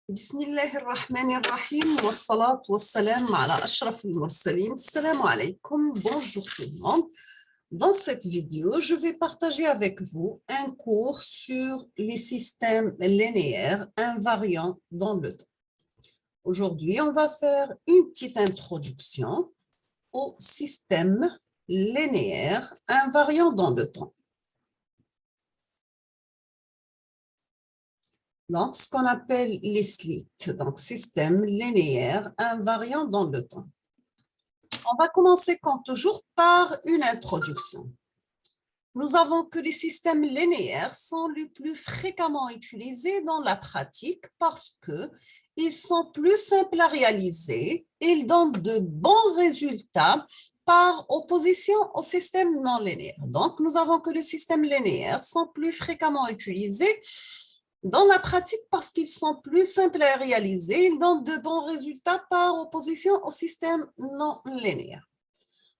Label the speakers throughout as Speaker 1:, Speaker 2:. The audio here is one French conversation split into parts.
Speaker 1: بسم الله الرحمن الرحيم والصلاة والسلام على أشرف المرسلين. Salam alaikum, bonjour tout le monde. Dans cette vidéo, je vais partager avec vous un cours sur les systèmes linéaires invariants dans le temps. Aujourd'hui, on va faire une petite introduction au système linéaire invariant dans le temps. Donc, ce qu'on appelle les slits, donc système linéaire invariant dans le temps. On va commencer comme toujours par une introduction. Nous avons que les systèmes linéaires sont les plus fréquemment utilisés dans la pratique parce qu'ils sont plus simples à réaliser et ils donnent de bons résultats par opposition aux systèmes non linéaires. Donc, nous avons que les systèmes linéaires sont plus fréquemment utilisés dans la pratique parce qu'ils sont plus simples à réaliser, ils donnent de bons résultats par opposition au système non linéaire.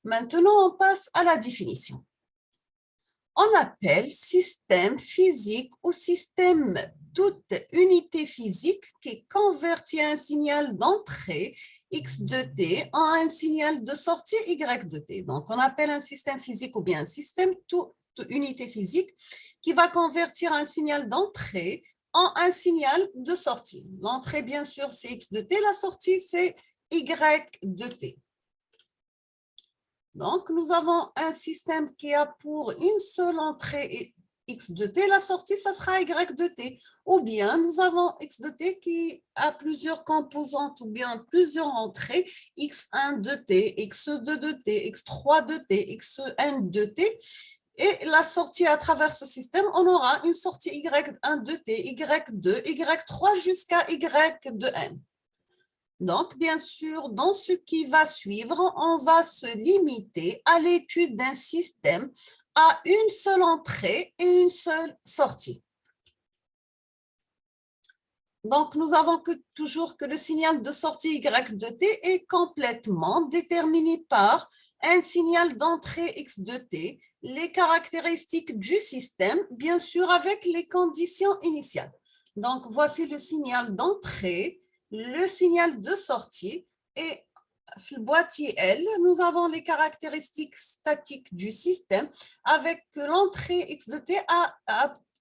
Speaker 1: Maintenant, on passe à la définition. On appelle système physique ou système toute unité physique qui convertit un signal d'entrée x de t en un signal de sortie y de t. Donc, on appelle un système physique ou bien un système toute unité physique qui va convertir un signal d'entrée en un signal de sortie. L'entrée, bien sûr, c'est x de t, la sortie, c'est y de t. Donc, nous avons un système qui a pour une seule entrée x de t, la sortie, ça sera y de t. Ou bien, nous avons x de t qui a plusieurs composantes ou bien plusieurs entrées, x1 de t, x2 de t, x3 de t, xn de t. Et la sortie à travers ce système, on aura une sortie y1 de t, y2, y3 jusqu'à y de n. Donc, bien sûr, dans ce qui va suivre, on va se limiter à l'étude d'un système à une seule entrée et une seule sortie. Donc, nous avons toujours que le signal de sortie y de t est complètement déterminé par un signal d'entrée x de t, les caractéristiques du système, bien sûr avec les conditions initiales. Donc, voici le signal d'entrée, le signal de sortie et le boîtier L, nous avons les caractéristiques statiques du système avec que l'entrée x de t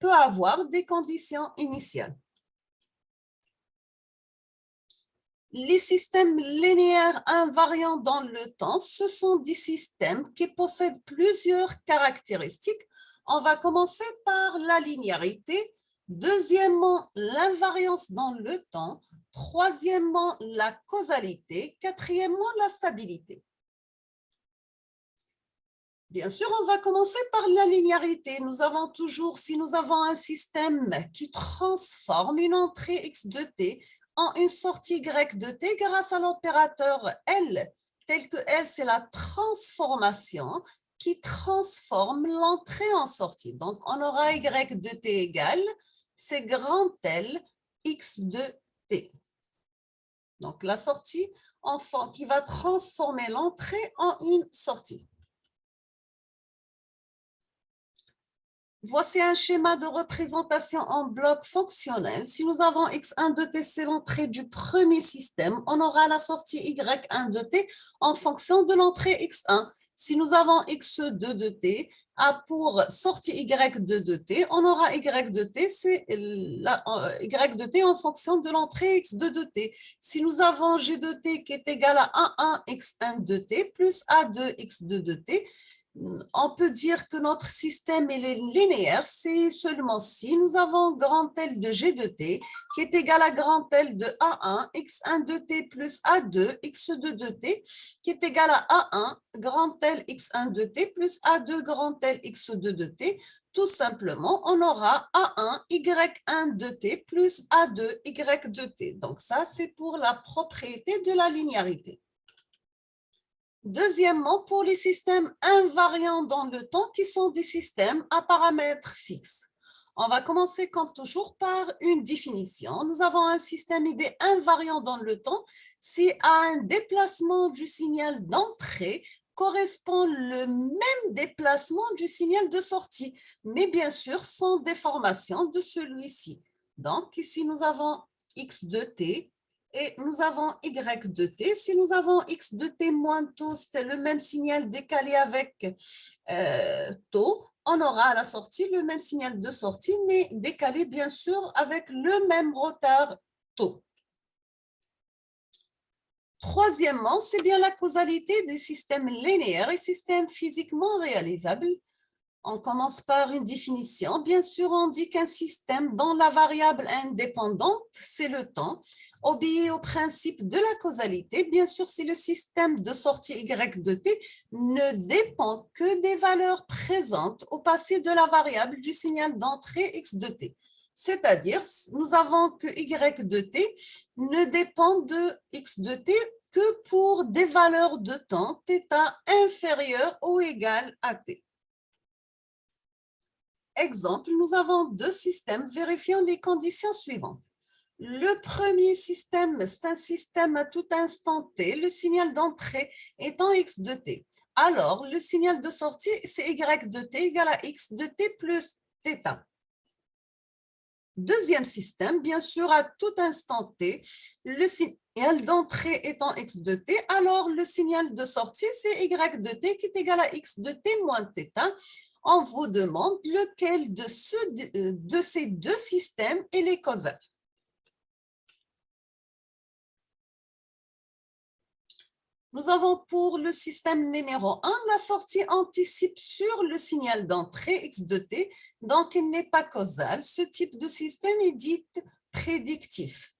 Speaker 1: peut avoir des conditions initiales. Les systèmes linéaires invariants dans le temps, ce sont des systèmes qui possèdent plusieurs caractéristiques. On va commencer par la linéarité. Deuxièmement, l'invariance dans le temps. Troisièmement, la causalité. Quatrièmement, la stabilité. Bien sûr, on va commencer par la linéarité. Nous avons toujours, si nous avons un système qui transforme une entrée x de t en une sortie y de t grâce à l'opérateur L, tel que L, c'est la transformation qui transforme l'entrée en sortie. Donc, on aura y de t égale, c'est grand L, x de t. Donc, la sortie qui va transformer l'entrée en une sortie. Voici un schéma de représentation en bloc fonctionnel. Si nous avons x1 de t, c'est l'entrée du premier système, on aura la sortie y1 de t en fonction de l'entrée x1. Si nous avons x2 de t a pour sortie y2 de t, on aura y de t, c'est y de t en fonction de l'entrée x2 de t. Si nous avons g de t qui est égal à a1 x1 de t plus a2 x2 de t, on peut dire que notre système est linéaire, c'est seulement si nous avons grand L de G de t qui est égal à grand L de A1, x1 de t plus A2, x2 de t qui est égal à A1, grand L x1 de t plus A2, grand L x2 de t. Tout simplement, on aura A1, y1 de t plus A2, y de t. Donc ça, c'est pour la propriété de la linéarité. Deuxièmement, pour les systèmes invariants dans le temps qui sont des systèmes à paramètres fixes. On va commencer comme toujours par une définition. Nous avons un système idée invariant dans le temps si à un déplacement du signal d'entrée correspond le même déplacement du signal de sortie, mais bien sûr sans déformation de celui-ci. Donc ici nous avons x de t et nous avons y de t. Si nous avons x de t moins taux, c'est le même signal décalé avec taux, on aura à la sortie le même signal de sortie, mais décalé bien sûr avec le même retard taux. Troisièmement, c'est bien la causalité des systèmes linéaires et systèmes physiquement réalisables. On commence par une définition. Bien sûr, on dit qu'un système dont la variable indépendante, c'est le temps, obéit au principe de la causalité. Bien sûr, si le système de sortie y de t ne dépend que des valeurs présentes au passé de la variable du signal d'entrée x de t. C'est-à-dire, nous avons que y de t ne dépend de x de t que pour des valeurs de temps θ inférieures ou égales à t. Exemple, nous avons deux systèmes vérifiant les conditions suivantes. Le premier système, c'est un système à tout instant t, le signal d'entrée étant x de t. Alors, le signal de sortie, c'est y de t égale à x de t plus θ. Deuxième système, bien sûr, à tout instant t, le signal d'entrée étant x de t, alors le signal de sortie, c'est y de t qui est égal à x de t moins θ. On vous demande lequel de ces deux systèmes est les causal. Nous avons pour le système numéro 1, la sortie anticipe sur le signal d'entrée x de t, donc il n'est pas causal. Ce type de système est dit prédictif.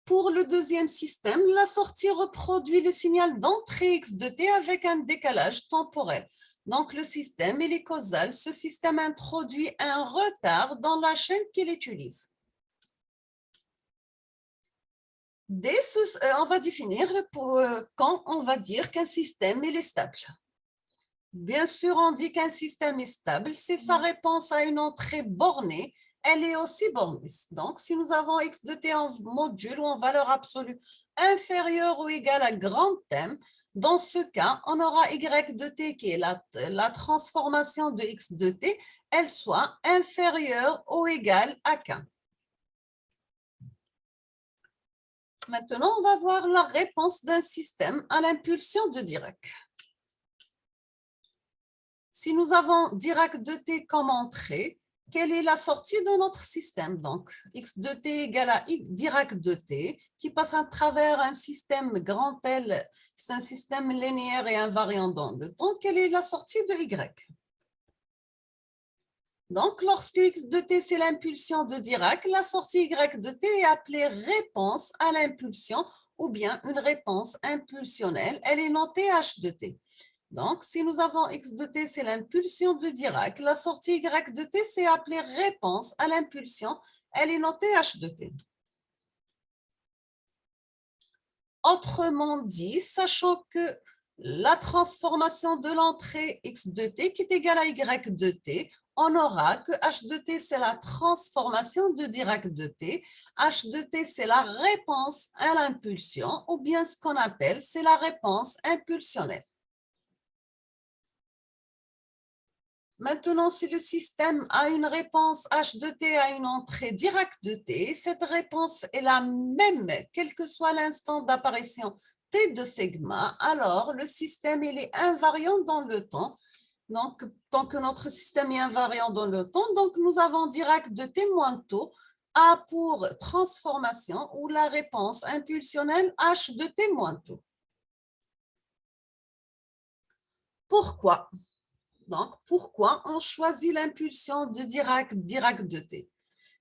Speaker 1: Pour le deuxième système, la sortie reproduit le signal d'entrée x de t avec un décalage temporel. Donc, le système, il est causal. Ce système introduit un retard dans la chaîne qu'il utilise. On va définir quand on va dire qu'un système il est stable. Bien sûr, on dit qu'un système est stable, c'est sa réponse à une entrée bornée, elle est aussi bornée. Donc, si nous avons x de t en module ou en valeur absolue inférieure ou égale à grand M, dans ce cas, on aura y de t qui est la transformation de x de t, elle soit inférieure ou égale à k. Maintenant, on va voir la réponse d'un système à l'impulsion de Dirac. Si nous avons Dirac de t comme entrée, quelle est la sortie de notre système? Donc, x de t égale à Dirac de t, qui passe à travers un système grand L, c'est un système linéaire et invariant dans le temps. Quelle est la sortie de y? Donc, lorsque x de t, c'est l'impulsion de Dirac, la sortie y de t est appelée réponse à l'impulsion ou bien une réponse impulsionnelle. Elle est notée h de t. Donc, si nous avons x de t, c'est l'impulsion de Dirac, la sortie y de t, c'est appelée réponse à l'impulsion. Elle est notée h de t. Autrement dit, sachant que la transformation de l'entrée x de t qui est égale à y de t, on aura que h de t, c'est la transformation de Dirac de t. H de t, c'est la réponse à l'impulsion, ou bien ce qu'on appelle, c'est la réponse impulsionnelle. Maintenant, si le système a une réponse h de t à une entrée Dirac de t, cette réponse est la même, quel que soit l'instant d'apparition t de sigma, alors le système il est invariant dans le temps. Donc, tant que notre système est invariant dans le temps, donc nous avons Dirac de t moins taux, A pour transformation, ou la réponse impulsionnelle h de t moins taux. Pourquoi? Donc, pourquoi on choisit l'impulsion de Dirac de t?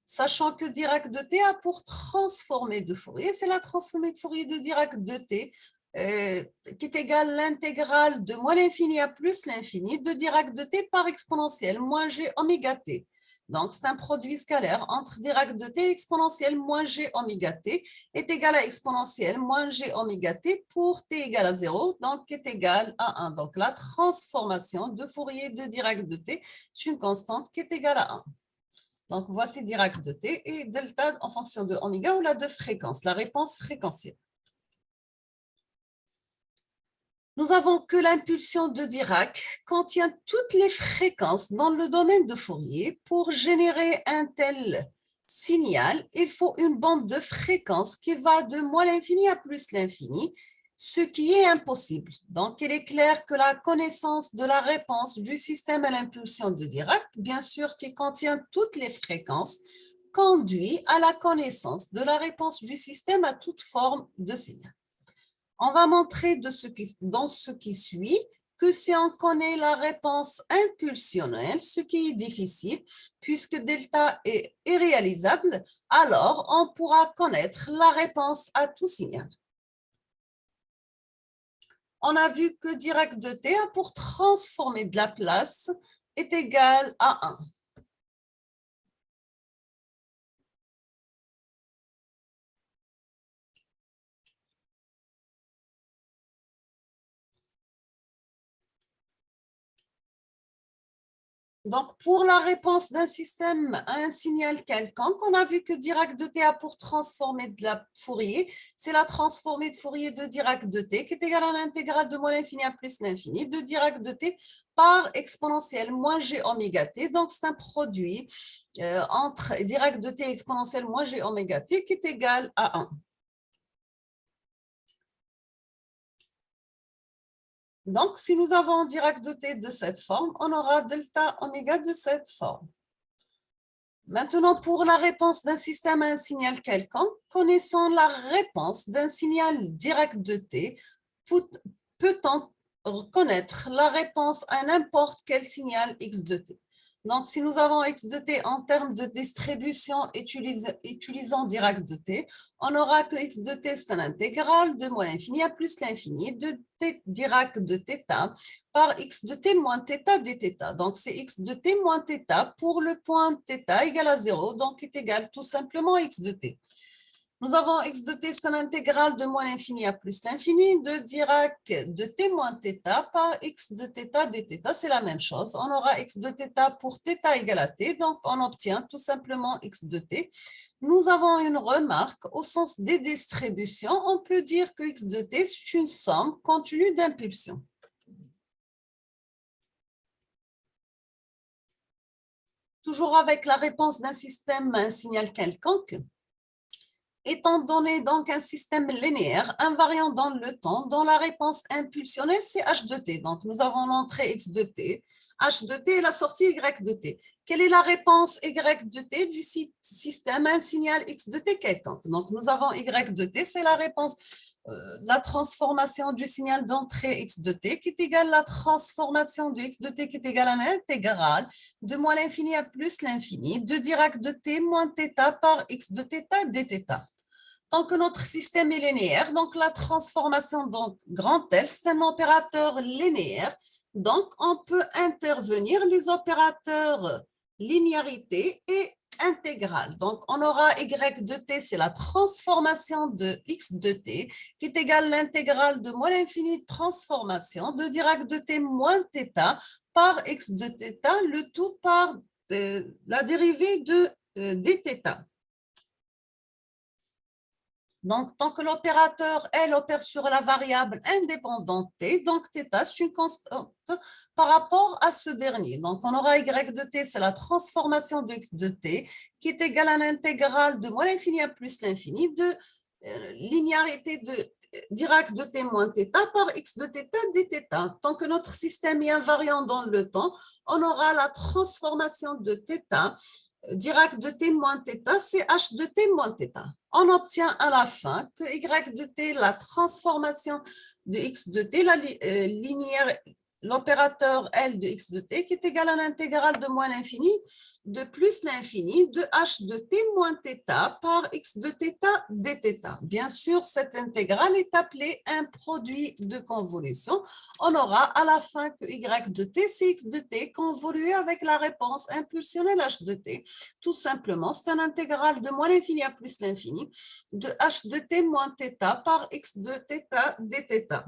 Speaker 1: Sachant que Dirac de t a pour transformée de Fourier, c'est la transformée de Fourier de Dirac de t qui est égale à l'intégrale de moins l'infini à plus l'infini de Dirac de t par exponentielle moins g oméga t. Donc, c'est un produit scalaire entre Dirac de t exponentielle moins g oméga t est égal à exponentielle moins g oméga t pour t égale à 0, donc est égal à 1. Donc, la transformation de Fourier de Dirac de t est une constante qui est égale à 1. Donc, voici Dirac de t et delta en fonction de oméga ou la de fréquence, la réponse fréquentielle. Nous avons que l'impulsion de Dirac contient toutes les fréquences dans le domaine de Fourier pour générer un tel signal, il faut une bande de fréquence qui va de moins l'infini à plus l'infini, ce qui est impossible. Donc, il est clair que la connaissance de la réponse du système à l'impulsion de Dirac, bien sûr qui contient toutes les fréquences, conduit à la connaissance de la réponse du système à toute forme de signal. On va montrer dans ce qui suit que si on connaît la réponse impulsionnelle, ce qui est difficile, puisque delta est irréalisable, alors on pourra connaître la réponse à tout signal. On a vu que Dirac de T pour transformer de la place est égal à 1. Donc, pour la réponse d'un système à un signal quelconque, on a vu que Dirac de T a pour transformer de la Fourier, c'est la transformée de Fourier de Dirac de T qui est égale à l'intégrale de moins l'infini à plus l'infini de Dirac de T par exponentielle moins g oméga t. Donc, c'est un produit entre Dirac de T exponentielle moins g oméga t qui est égal à 1. Donc, si nous avons Dirac de T de cette forme, on aura delta oméga de cette forme. Maintenant, pour la réponse d'un système à un signal quelconque, connaissant la réponse d'un signal Dirac de T, peut-on reconnaître la réponse à n'importe quel signal x de t. Donc, si nous avons x de t en termes de distribution utilisant Dirac de t, on aura que x de t, c'est un intégral de moins l'infini à plus l'infini de t Dirac de θ par x de t moins θ dθ. Donc, c'est x de t moins θ pour le point θ égale à 0, donc est égal tout simplement à x de t. Nous avons x de t, c'est un intégral de moins l'infini à plus l'infini de Dirac de t moins θ par x de θ dθ. C'est la même chose. On aura x de θ pour θ égale à t, donc on obtient tout simplement x de t. Nous avons une remarque au sens des distributions. On peut dire que x de t, c'est une somme continue d'impulsions. Toujours avec la réponse d'un système à un signal quelconque. Étant donné donc un système linéaire invariant dans le temps, dont la réponse impulsionnelle, c'est h de t. Donc, nous avons l'entrée x de t, h de t et la sortie y de t. Quelle est la réponse y de t du système à un signal x de t quelconque? Donc, nous avons y de t, c'est la réponse, la transformation du signal d'entrée x de t qui est égale à la transformation de x de t qui est égale à l'intégrale de moins l'infini à plus l'infini de Dirac de t moins θ par x de θ dθ. Tant que notre système est linéaire, donc la transformation donc grand L, c'est un opérateur linéaire. Donc, on peut intervenir les opérateurs linéarité et intégrale. Donc, on aura y de t, c'est la transformation de x de t, qui est égale à l'intégrale de moins l'infini de transformation de Dirac de t moins θ par x de θ, le tout par la dérivée de dθ. Donc, tant que l'opérateur L opère sur la variable indépendante t, donc θ, c'est une constante par rapport à ce dernier. Donc, on aura y de t, c'est la transformation de x de t, qui est égale à l'intégrale de moins l'infini à plus l'infini de linéarité de Dirac de t moins θ par x de θ dθ. Tant que notre système est invariant dans le temps, on aura la transformation de θ Dirac de t moins θ, c'est h de t moins θ. On obtient à la fin que y de t, la transformation de x de t, la linéaire, l'opérateur L de x de t, qui est égal à l'intégrale de moins l'infini de plus l'infini de h de t moins θ par x de θ dθ. Bien sûr, cette intégrale est appelée un produit de convolution. On aura à la fin que y de t, c'est x de t convolué avec la réponse impulsionnelle h de t. Tout simplement, c'est un intégral de moins l'infini à plus l'infini de h de t moins θ par x de θ dθ.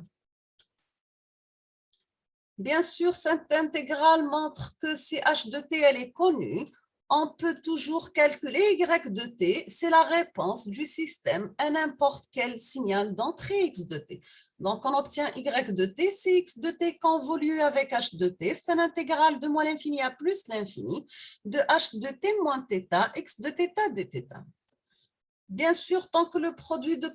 Speaker 1: Bien sûr, cette intégrale montre que si h de t elle est connue, on peut toujours calculer y de t, c'est la réponse du système à n'importe quel signal d'entrée x de t. Donc, on obtient y de t, c'est x de t convolu avec h de t, c'est un intégral de moins l'infini à plus l'infini de h de t moins θ, x de θ dθ. Bien sûr, tant que le produit de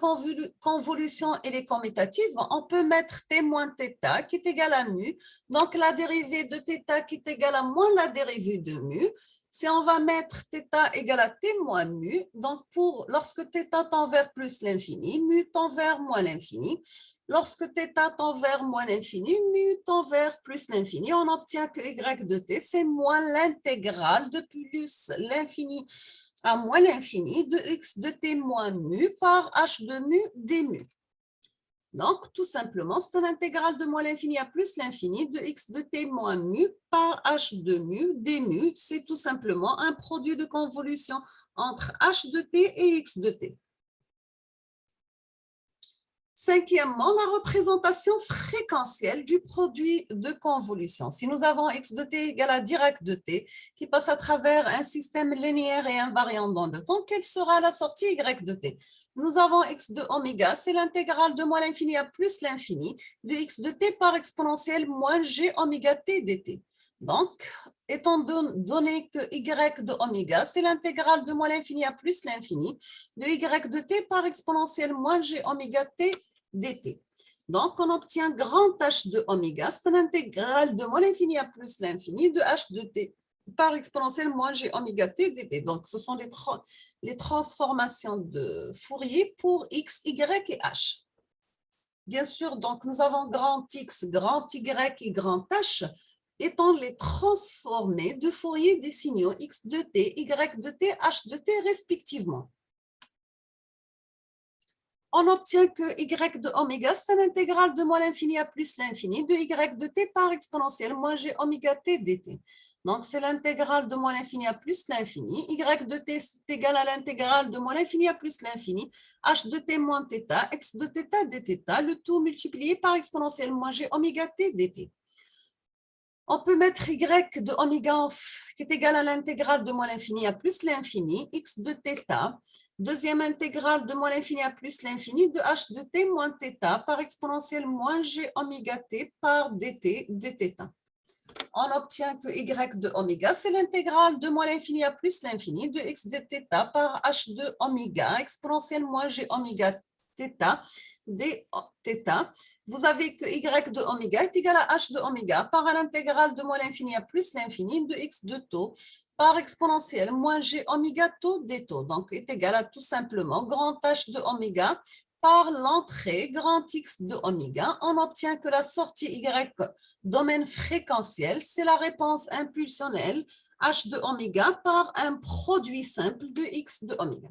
Speaker 1: convolution est commutatif, on peut mettre t moins θ qui est égal à mu. Donc, la dérivée de θ qui est égale à moins la dérivée de mu. Si on va mettre θ égale à t moins mu, donc lorsque θ tend vers plus l'infini, mu tend vers moins l'infini. Lorsque θ tend vers moins l'infini, mu tend vers plus l'infini. On obtient que y de t, c'est moins l'intégrale de plus l'infini à moins l'infini de x de t moins mu par h de mu d mu. Donc, tout simplement, c'est un intégral de moins l'infini à plus l'infini de x de t moins mu par h de mu d mu. C'est tout simplement un produit de convolution entre h de t et x de t. Cinquièmement, la représentation fréquentielle du produit de convolution. Si nous avons x de t égale à Dirac de t qui passe à travers un système linéaire et invariant dans le temps, quelle sera la sortie y de t? Nous avons x de oméga, c'est l'intégrale de moins l'infini à plus l'infini de x de t par exponentielle moins g oméga t dt. Donc, étant donné que y de oméga, c'est l'intégrale de moins l'infini à plus l'infini de y de t par exponentielle moins g oméga t dt. Donc, on obtient grand h de oméga, c'est l'intégrale de moins l'infini à plus l'infini de h de t par exponentielle moins g oméga t dt. Donc, ce sont les transformations de Fourier pour x, y et h. Bien sûr, donc nous avons grand x, grand y et grand h étant les transformés de Fourier des signaux x de t, y de t, h de t respectivement. On obtient que y de oméga, c'est un intégral de moins l'infini à plus l'infini de y de t par exponentielle moins g oméga t dt. Donc, c'est l'intégrale de moins l'infini à plus l'infini. Y de t est égal à l'intégrale de moins l'infini à plus l'infini. H de t moins θ, x de θ dθ, le tout multiplié par exponentielle moins g oméga t dt. On peut mettre y de oméga qui est égal à l'intégrale de moins l'infini à plus l'infini, x de θ, deuxième intégrale de moins l'infini à plus l'infini de h de t moins θ par exponentielle moins g oméga t par dt dθ. On obtient que y de oméga, c'est l'intégrale de moins l'infini à plus l'infini de x de θ par h de oméga exponentielle moins g oméga θ dθ. Vous avez que y de oméga est égal à h de oméga par l'intégrale de moins l'infini à plus l'infini de x de taux par exponentielle moins g oméga taux d taux. Donc, est égal à tout simplement grand h de oméga par l'entrée grand x de oméga. On obtient que la sortie y domaine fréquentiel, c'est la réponse impulsionnelle h de oméga par un produit simple de x de oméga.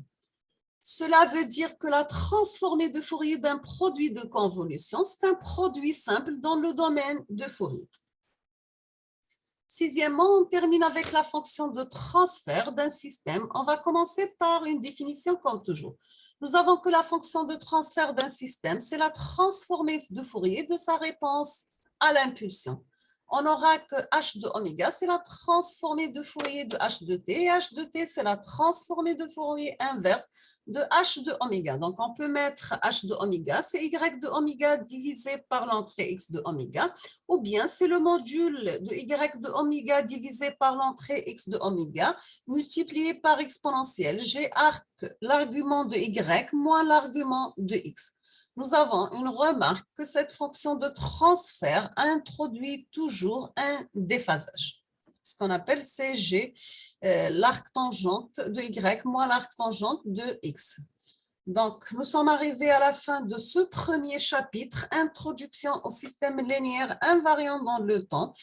Speaker 1: Cela veut dire que la transformée de Fourier d'un produit de convolution, c'est un produit simple dans le domaine de Fourier. Sixièmement, on termine avec la fonction de transfert d'un système. On va commencer par une définition comme toujours. Nous avons que la fonction de transfert d'un système, c'est la transformée de Fourier de sa réponse à l'impulsion. On aura que h de oméga, c'est la transformée de Fourier de h de t, et h de t, c'est la transformée de Fourier inverse de h de oméga. Donc, on peut mettre h de oméga, c'est y de oméga divisé par l'entrée x de oméga, ou bien c'est le module de y de oméga divisé par l'entrée x de oméga, multiplié par exponentielle. J'ai l'argument de y moins l'argument de x. Nous avons une remarque que cette fonction de transfert introduit toujours un déphasage, ce qu'on appelle CG, l'arc tangente de y moins l'arc tangente de x. Donc, nous sommes arrivés à la fin de ce premier chapitre, introduction au système linéaire invariant dans le temps.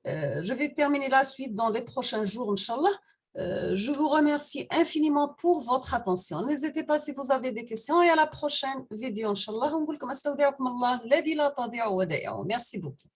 Speaker 1: Je vais terminer la suite dans les prochains jours, Inch'Allah. Je vous remercie infiniment pour votre attention. N'hésitez pas si vous avez des questions et à la prochaine vidéo, Inch'Allah. Merci beaucoup.